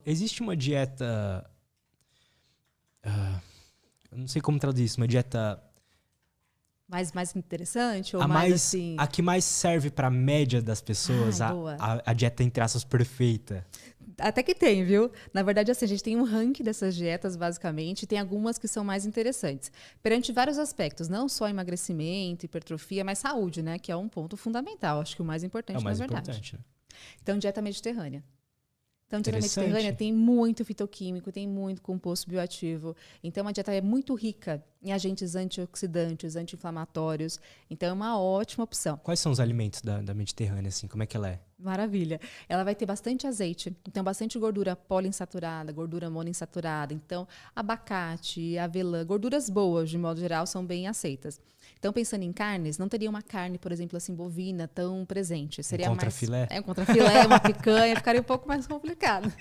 existe uma dieta... eu não sei como traduzir isso, uma dieta... Mais interessante? Ou mais assim... A que mais serve para a média das pessoas, a dieta, entre aspas, perfeita. Até que tem, viu? Na verdade, assim, a gente tem um ranking dessas dietas, basicamente, e tem algumas que são mais interessantes. Perante vários aspectos, não só emagrecimento, hipertrofia, mas saúde, né? Que é um ponto fundamental, acho que o mais importante, na verdade. Importante, né? Então, dieta mediterrânea. Então, dieta mediterrânea tem muito fitoquímico, tem muito composto bioativo. Então, a dieta é muito rica em agentes antioxidantes, anti-inflamatórios. Então, é uma ótima opção. Quais são os alimentos da Mediterrânea, assim? Como é que ela é? Maravilha. Ela vai ter bastante azeite, então bastante gordura poliinsaturada, gordura monoinsaturada. Então, abacate, avelã, gorduras boas, de modo geral, são bem aceitas. Então, pensando em carnes, não teria uma carne, por exemplo, assim, bovina tão presente. Seria um contrafilé? Um contrafilé, uma picanha, ficaria um pouco mais complicado.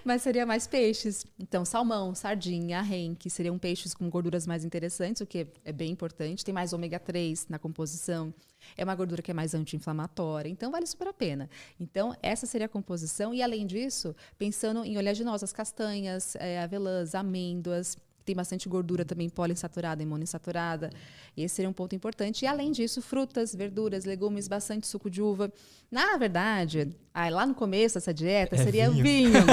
Mas seria mais peixes. Então, salmão, sardinha, arenque, seriam peixes com gorduras mais interessantes, o que é bem importante. Tem mais ômega 3 na composição. É uma gordura que é mais anti-inflamatória. Então, vale super a pena. Então, essa seria a composição. E, além disso, pensando em oleaginosas, castanhas, avelãs, amêndoas. Tem bastante gordura também poliinsaturada e monoinsaturada. Esse seria um ponto importante. E, além disso, frutas, verduras, legumes, bastante suco de uva. Na verdade, lá no começo dessa dieta, seria vinho.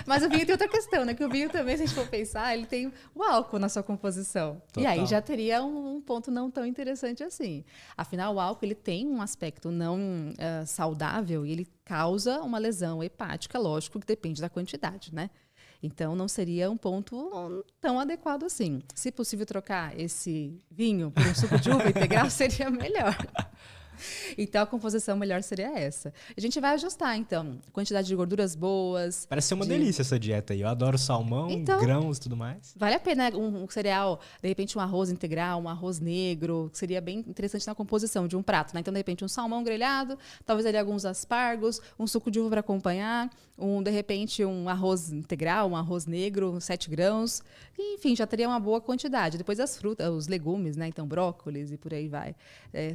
Mas o vinho tem outra questão, né? Que o vinho também, se a gente for pensar, ele tem o álcool na sua composição. Total. E aí já teria um ponto não tão interessante assim. Afinal, o álcool ele tem um aspecto não saudável e ele causa uma lesão hepática, lógico que depende da quantidade, né? Então, não seria um ponto tão adequado assim. Se possível trocar esse vinho por um suco de uva integral, seria melhor. Então, a composição melhor seria essa. A gente vai ajustar, então, quantidade de gorduras boas. Parece ser uma delícia essa dieta aí. Eu adoro salmão, grãos e tudo mais. Vale a pena um cereal, de repente um arroz integral, um arroz negro, que seria bem interessante na composição de um prato, né? Então, de repente, um salmão grelhado, talvez ali alguns aspargos, um suco de uva para acompanhar, de repente um arroz integral, um arroz negro, 7 grãos. E, enfim, já teria uma boa quantidade. Depois as frutas, os legumes, né? Então, brócolis e por aí vai.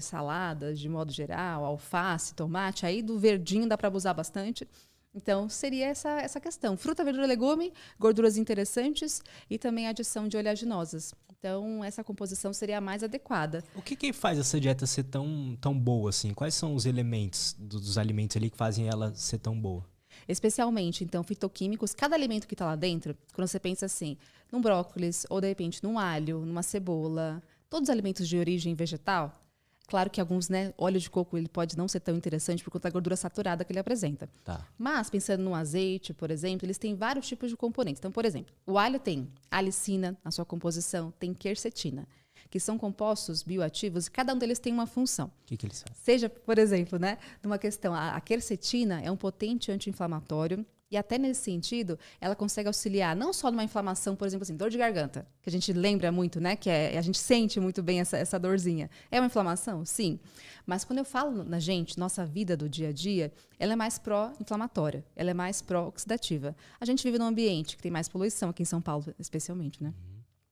Saladas, de modo geral, alface, tomate, aí do verdinho dá para abusar bastante. Então, seria essa questão. Fruta, verdura, legume, gorduras interessantes e também a adição de oleaginosas. Então, essa composição seria a mais adequada. O que faz essa dieta ser tão boa assim? Quais são os elementos dos alimentos ali que fazem ela ser tão boa? Especialmente, então, fitoquímicos. Cada alimento que está lá dentro, quando você pensa assim, num brócolis ou, de repente, num alho, numa cebola, todos os alimentos de origem vegetal. Claro que alguns, né, óleo de coco ele pode não ser tão interessante por conta da gordura saturada que ele apresenta. Tá. Mas, pensando no azeite, por exemplo, eles têm vários tipos de componentes. Então, por exemplo, o alho tem alicina na sua composição, tem quercetina, que são compostos bioativos e cada um deles tem uma função. O que eles fazem? Seja, por exemplo, né, numa questão, a quercetina é um potente anti-inflamatório. E até nesse sentido, ela consegue auxiliar não só numa inflamação, por exemplo, assim, dor de garganta, que a gente lembra muito, né? Que a gente sente muito bem essa dorzinha. É uma inflamação? Sim. Mas quando eu falo na gente, nossa vida do dia a dia, ela é mais pró-inflamatória, ela é mais pró-oxidativa. A gente vive num ambiente que tem mais poluição, aqui em São Paulo especialmente, né?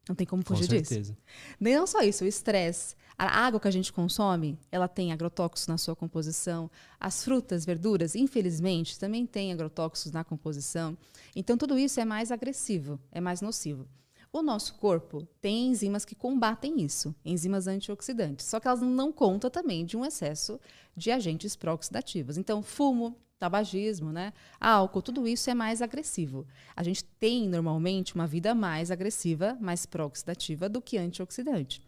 Não tem como fugir disso. Com certeza. Não só isso, o estresse. A água que a gente consome, ela tem agrotóxicos na sua composição. As frutas, verduras, infelizmente, também têm agrotóxicos na composição. Então, tudo isso é mais agressivo, é mais nocivo. O nosso corpo tem enzimas que combatem isso, enzimas antioxidantes. Só que elas não contam também de um excesso de agentes pró-oxidativos. Então, fumo, tabagismo, né? Álcool, tudo isso é mais agressivo. A gente tem, normalmente, uma vida mais agressiva, mais pró-oxidativa do que antioxidante.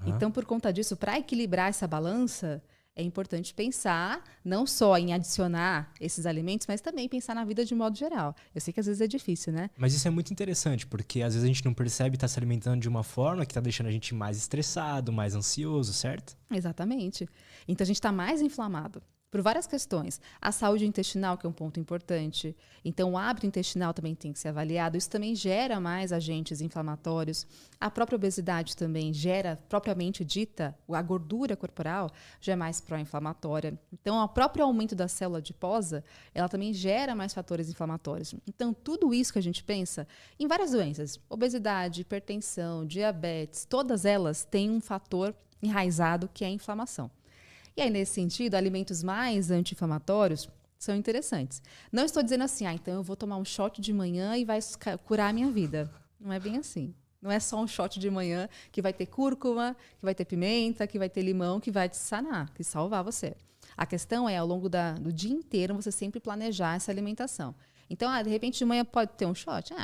Então, por conta disso, para equilibrar essa balança, é importante pensar não só em adicionar esses alimentos, mas também pensar na vida de modo geral. Eu sei que às vezes é difícil, né? Mas isso é muito interessante, porque às vezes a gente não percebe estar se alimentando de uma forma que está deixando a gente mais estressado, mais ansioso, certo? Exatamente. Então, a gente está mais inflamado. Por várias questões. A saúde intestinal, que é um ponto importante. Então, o hábito intestinal também tem que ser avaliado. Isso também gera mais agentes inflamatórios. A própria obesidade também gera, propriamente dita, a gordura corporal já é mais pró-inflamatória. Então, o próprio aumento da célula adiposa, ela também gera mais fatores inflamatórios. Então, tudo isso que a gente pensa em várias doenças, obesidade, hipertensão, diabetes, todas elas têm um fator enraizado que é a inflamação. E aí, nesse sentido, alimentos mais anti-inflamatórios são interessantes. Não estou dizendo assim, então eu vou tomar um shot de manhã e vai curar a minha vida. Não é bem assim. Não é só um shot de manhã que vai ter cúrcuma, que vai ter pimenta, que vai ter limão, que vai te sanar, que salvar você. A questão é, ao longo do dia inteiro, você sempre planejar essa alimentação. Então, de repente, de manhã pode ter um shot?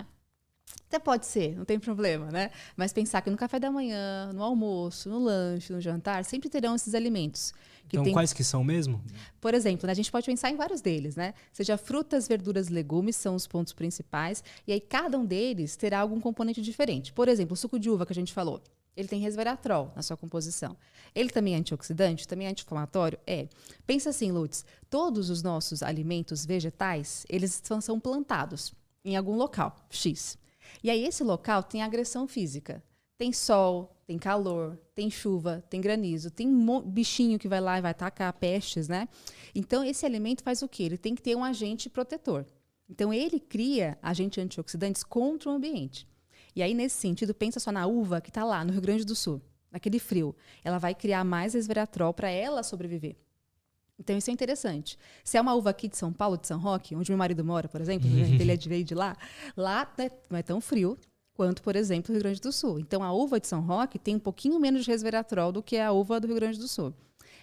Até pode ser, não tem problema, né? Mas pensar que no café da manhã, no almoço, no lanche, no jantar, sempre terão esses alimentos. Então, quais que são mesmo? Por exemplo, né, a gente pode pensar em vários deles, né? Seja frutas, verduras, legumes, são os pontos principais. E aí, cada um deles terá algum componente diferente. Por exemplo, o suco de uva que a gente falou. Ele tem resveratrol na sua composição. Ele também é antioxidante, também é anti-inflamatório? É. Pensa assim, Lutz, todos os nossos alimentos vegetais, eles são plantados em algum local, X. E aí esse local tem agressão física. Tem sol, tem calor, tem chuva, tem granizo, tem bichinho que vai lá e vai atacar, pestes, né? Então esse alimento faz o quê? Ele tem que ter um agente protetor. Então ele cria agentes antioxidantes contra o ambiente. E aí nesse sentido, pensa só na uva que está lá no Rio Grande do Sul, naquele frio. Ela vai criar mais resveratrol para ela sobreviver. Então, isso é interessante. Se é uma uva aqui de São Paulo, de São Roque, onde meu marido mora, por exemplo, ele é de lá, né, não é tão frio quanto, por exemplo, o Rio Grande do Sul. Então, a uva de São Roque tem um pouquinho menos de resveratrol do que a uva do Rio Grande do Sul.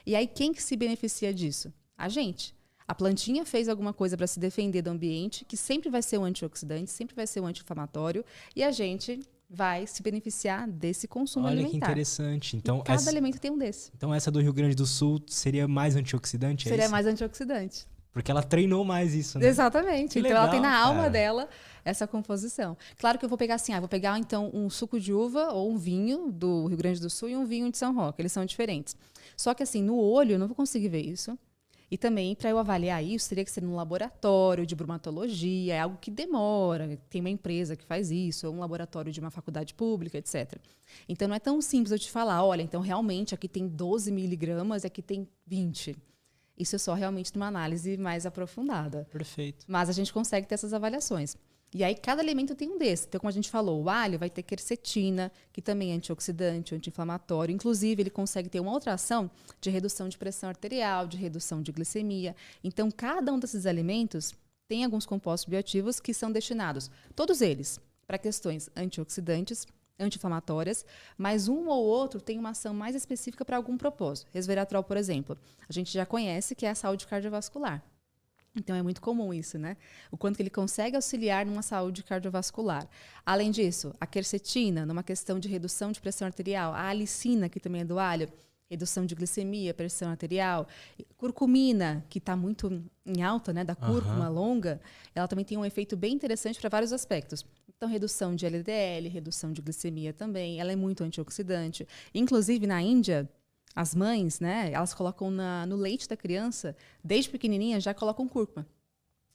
E aí, quem que se beneficia disso? A gente. A plantinha fez alguma coisa para se defender do ambiente, que sempre vai ser um antioxidante, sempre vai ser um anti-inflamatório, e a gente vai se beneficiar desse consumo alimentar. Olha que interessante. Então, cada alimento tem um desse. Então essa do Rio Grande do Sul seria mais antioxidante? Seria mais antioxidante. Porque ela treinou mais isso, né? Exatamente. Que então legal, ela tem na alma cara. dela essa composição. Claro que eu vou pegar assim, vou pegar então um suco de uva ou um vinho do Rio Grande do Sul e um vinho de São Roque. Eles são diferentes. Só que assim, no olho eu não vou conseguir ver isso. E também, para eu avaliar isso, teria que ser num laboratório de bromatologia, é algo que demora, tem uma empresa que faz isso, ou um laboratório de uma faculdade pública, etc. Então, não é tão simples eu te falar, olha, então realmente aqui tem 12 miligramas e aqui tem 20. Isso é só realmente numa análise mais aprofundada. Perfeito. Mas a gente consegue ter essas avaliações. E aí, cada alimento tem um desses. Então, como a gente falou, o alho vai ter quercetina, que também é antioxidante, anti-inflamatório. Inclusive, ele consegue ter uma outra ação de redução de pressão arterial, de redução de glicemia. Então, cada um desses alimentos tem alguns compostos bioativos que são destinados, todos eles, para questões antioxidantes, anti-inflamatórias, mas um ou outro tem uma ação mais específica para algum propósito. Resveratrol, por exemplo, a gente já conhece que é a saúde cardiovascular. Então, é muito comum isso, né? O quanto que ele consegue auxiliar numa saúde cardiovascular. Além disso, a quercetina, numa questão de redução de pressão arterial. A alicina, que também é do alho, redução de glicemia, pressão arterial. Curcumina, que está muito em alta, né? Da cúrcuma longa, ela também tem um efeito bem interessante para vários aspectos. Então, redução de LDL, redução de glicemia também. Ela é muito antioxidante. Inclusive, na Índia, as mães, né, elas colocam no leite da criança, desde pequenininha, já colocam cúrcuma.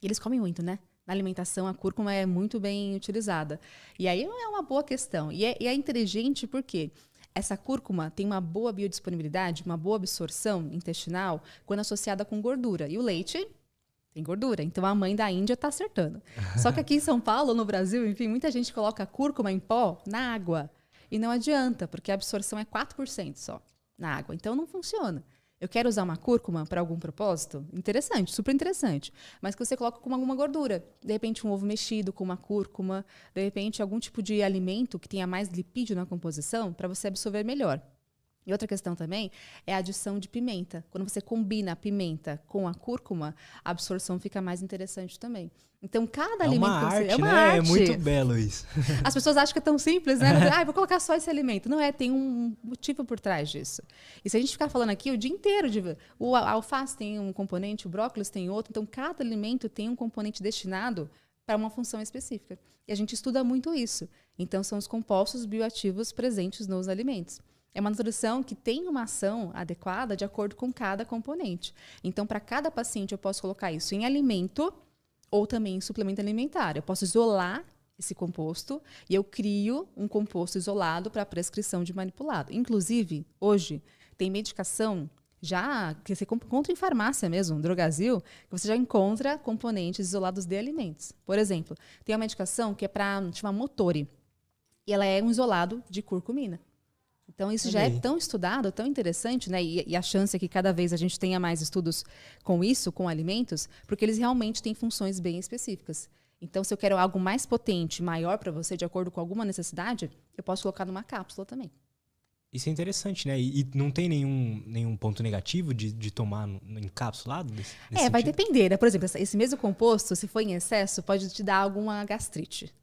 E eles comem muito, né? Na alimentação, a cúrcuma é muito bem utilizada. E aí é uma boa questão. E é inteligente porque essa cúrcuma tem uma boa biodisponibilidade, uma boa absorção intestinal quando associada com gordura. E o leite tem gordura. Então, a mãe da Índia está acertando. Só que aqui em São Paulo, no Brasil, enfim, muita gente coloca cúrcuma em pó na água. E não adianta, porque a absorção é 4% só na água. Então, não funciona. Eu quero usar uma cúrcuma para algum propósito? Interessante, super interessante. Mas que você coloca com alguma gordura. De repente, um ovo mexido com uma cúrcuma. De repente, algum tipo de alimento que tenha mais lipídio na composição para você absorver melhor. E outra questão também é a adição de pimenta. Quando você combina a pimenta com a cúrcuma, a absorção fica mais interessante também. Então, cada alimento... É uma arte. É muito belo isso. As pessoas acham que é tão simples, né? Vou colocar só esse alimento. Não é, tem um motivo por trás disso. E se a gente ficar falando aqui o dia inteiro, o alface tem um componente, o brócolis tem outro. Então, cada alimento tem um componente destinado para uma função específica. E a gente estuda muito isso. Então, são os compostos bioativos presentes nos alimentos. É uma nutrição que tem uma ação adequada de acordo com cada componente. Então, para cada paciente, eu posso colocar isso em alimento ou também em suplemento alimentar. Eu posso isolar esse composto e eu crio um composto isolado para prescrição de manipulado. Inclusive, hoje, tem medicação já que você encontra em farmácia mesmo, Drogazil, que você já encontra componentes isolados de alimentos. Por exemplo, tem uma medicação que é para chamar Motori. E ela é um isolado de curcumina. Então, isso Olha já é aí. tão estudado, tão interessante, né? E a chance é que cada vez a gente tenha mais estudos com isso, com alimentos, porque eles realmente têm funções bem específicas. Então, se eu quero algo mais potente, maior para você, de acordo com alguma necessidade, eu posso colocar numa cápsula também. Isso é interessante, né? E não tem nenhum ponto negativo de tomar no encapsulado? Nesse Vai sentido? depender, né? Por exemplo, esse mesmo composto, se for em excesso, pode te dar alguma gastrite.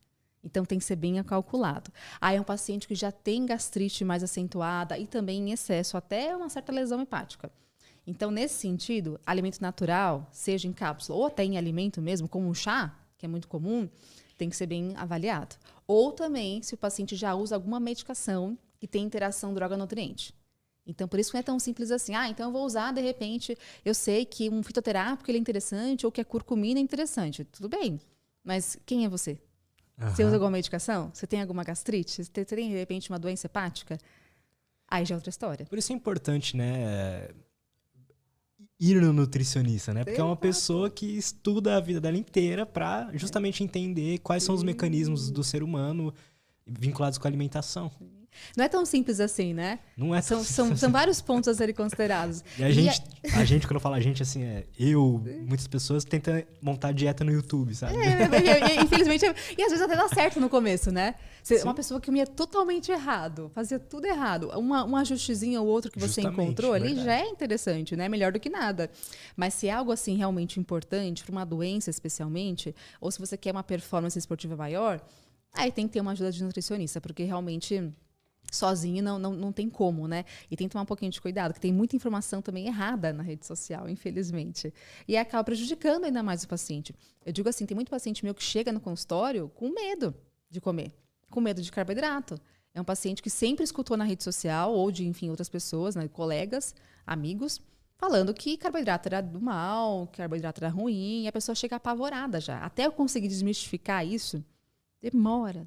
Então, tem que ser bem calculado. Aí é um paciente que já tem gastrite mais acentuada e também em excesso, até uma certa lesão hepática. Então, nesse sentido, alimento natural, seja em cápsula ou até em alimento mesmo, como um chá, que é muito comum, tem que ser bem avaliado. Ou também, se o paciente já usa alguma medicação que tem interação droga-nutriente. Então, por isso não é tão simples assim. Então eu vou usar, de repente, eu sei que um fitoterápico ele é interessante ou que a curcumina é interessante. Tudo bem, mas quem é você? Você usa alguma medicação? Você tem alguma gastrite? Você tem, de repente, uma doença hepática? Aí já é outra história. Por isso é importante, né? Ir no nutricionista, né? Porque é uma pessoa que estuda a vida dela inteira para justamente entender quais são os mecanismos do ser humano vinculados com a alimentação. Não é tão simples assim, né? Não é tão simples assim. São vários pontos a serem considerados. E a gente, quando eu falo a gente, assim, muitas pessoas tentam montar dieta no YouTube, sabe? Infelizmente, e às vezes até dá certo no começo, né? Uma pessoa que comia totalmente errado, fazia tudo errado. Um ajustezinho ou outro que você encontrou ali já é interessante, né? Melhor do que nada. Mas se é algo assim realmente importante, para uma doença especialmente, ou se você quer uma performance esportiva maior, aí tem que ter uma ajuda de nutricionista, porque realmente sozinho não tem como, né? E tem que tomar um pouquinho de cuidado, que tem muita informação também errada na rede social, infelizmente. E acaba prejudicando ainda mais o paciente. Eu digo assim, tem muito paciente meu que chega no consultório com medo de comer, com medo de carboidrato. É um paciente que sempre escutou na rede social ou de, enfim, outras pessoas, né, colegas, amigos, falando que carboidrato era do mal, que carboidrato era ruim, e a pessoa chega apavorada já. Até eu conseguir desmistificar isso, demora.